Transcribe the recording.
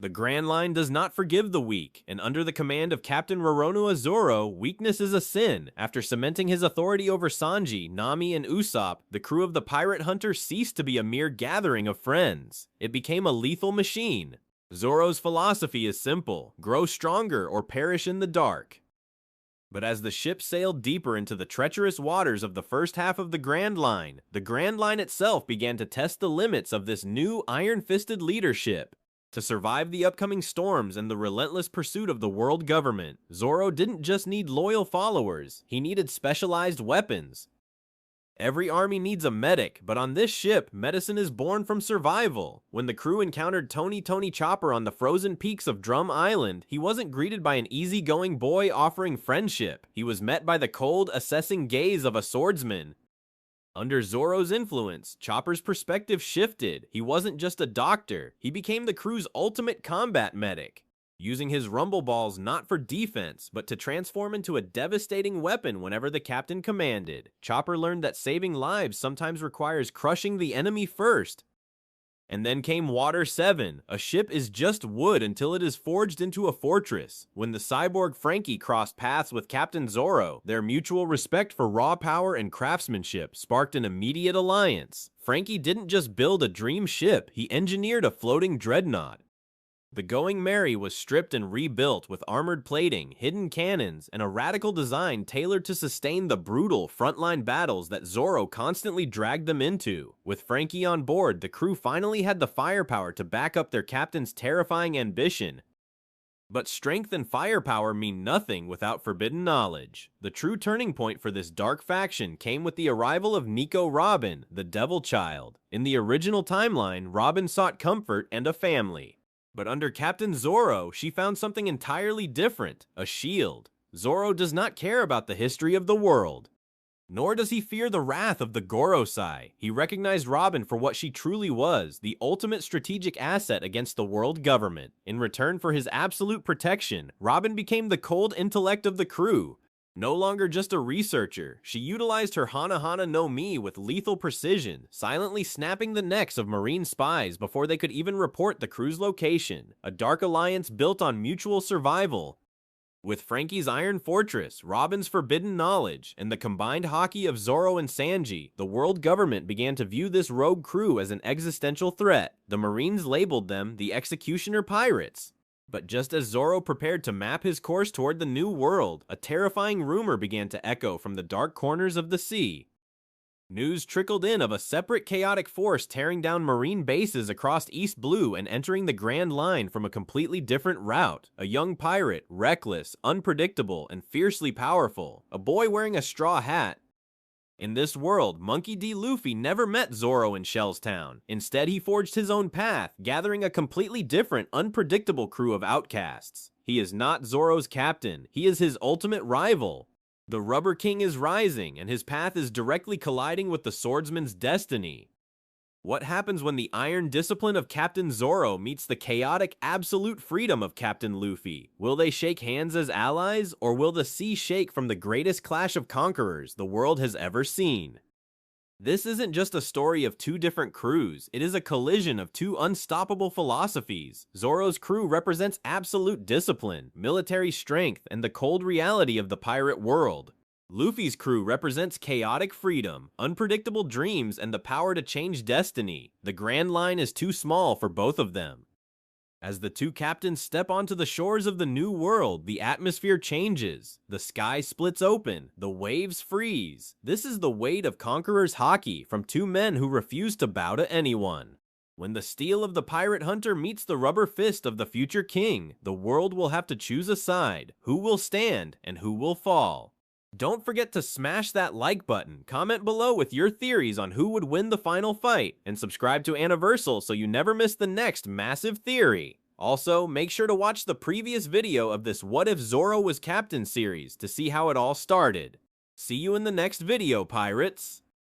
The Grand Line does not forgive the weak, and under the command of Captain Roronoa Zoro, weakness is a sin. After cementing his authority over Sanji, Nami, and Usopp, the crew of the pirate hunter ceased to be a mere gathering of friends. It became a lethal machine. Zoro's philosophy is simple: grow stronger or perish in the dark. But as the ship sailed deeper into the treacherous waters of the first half of the Grand Line itself began to test the limits of this new iron-fisted leadership. To survive the upcoming storms and the relentless pursuit of the world government, Zoro didn't just need loyal followers, he needed specialized weapons. Every army needs a medic, but on this ship, medicine is born from survival. When the crew encountered Tony Chopper on the frozen peaks of Drum Island, he wasn't greeted by an easygoing boy offering friendship. He was met by the cold, assessing gaze of a swordsman. Under Zoro's influence, Chopper's perspective shifted. He wasn't just a doctor, he became the crew's ultimate combat medic, using his rumble balls not for defense, but to transform into a devastating weapon whenever the captain commanded. Chopper learned that saving lives sometimes requires crushing the enemy first. And then came Water 7. A ship is just wood until it is forged into a fortress. When the cyborg Franky crossed paths with Captain Zoro, their mutual respect for raw power and craftsmanship sparked an immediate alliance. Franky didn't just build a dream ship, he engineered a floating dreadnought. The Going Merry was stripped and rebuilt with armored plating, hidden cannons, and a radical design tailored to sustain the brutal frontline battles that Zoro constantly dragged them into. With Franky on board, the crew finally had the firepower to back up their captain's terrifying ambition. But strength and firepower mean nothing without forbidden knowledge. The true turning point for this dark faction came with the arrival of Nico Robin, the Devil Child. In the original timeline, Robin sought comfort and a family. But under Captain Zoro, she found something entirely different: a shield. Zoro does not care about the history of the world, nor does he fear the wrath of the Gorosei. He recognized Robin for what she truly was, the ultimate strategic asset against the world government. In return for his absolute protection, Robin became the cold intellect of the crew. No longer just a researcher, she utilized her Hana no Mi with lethal precision, silently snapping the necks of marine spies before they could even report the crew's location. A dark alliance built on mutual survival. With Franky's Iron Fortress, Robin's forbidden knowledge, and the combined Haki of Zoro and Sanji, the world government began to view this rogue crew as an existential threat. The Marines labeled them the Executioner Pirates. But just as Zoro prepared to map his course toward the new world, a terrifying rumor began to echo from the dark corners of the sea. News trickled in of a separate chaotic force tearing down Marine bases across East Blue and entering the Grand Line from a completely different route. A young pirate, reckless, unpredictable, and fiercely powerful. A boy wearing a straw hat. In this world, Monkey D. Luffy never met Zoro in Shell's Town. Instead, he forged his own path, gathering a completely different, unpredictable crew of outcasts. He is not Zoro's captain, he is his ultimate rival. The Rubber King is rising, and his path is directly colliding with the swordsman's destiny. What happens when the iron discipline of Captain Zoro meets the chaotic, absolute freedom of Captain Luffy? Will they shake hands as allies, or will the sea shake from the greatest clash of conquerors the world has ever seen? This isn't just a story of two different crews, it is a collision of two unstoppable philosophies. Zoro's crew represents absolute discipline, military strength, and the cold reality of the pirate world. Luffy's crew represents chaotic freedom, unpredictable dreams, and the power to change destiny. The Grand Line is too small for both of them. As the two captains step onto the shores of the new world, the atmosphere changes. The sky splits open, the waves freeze. This is the weight of Conqueror's Haki from two men who refuse to bow to anyone. When the steel of the pirate hunter meets the rubber fist of the future king, the world will have to choose a side. Who will stand and who will fall? Don't forget to smash that like button, comment below with your theories on who would win the final fight, and subscribe to Aniversal so you never miss the next massive theory. Also, make sure to watch the previous video of this What If Zoro Was Captain series to see how it all started. See you in the next video, pirates!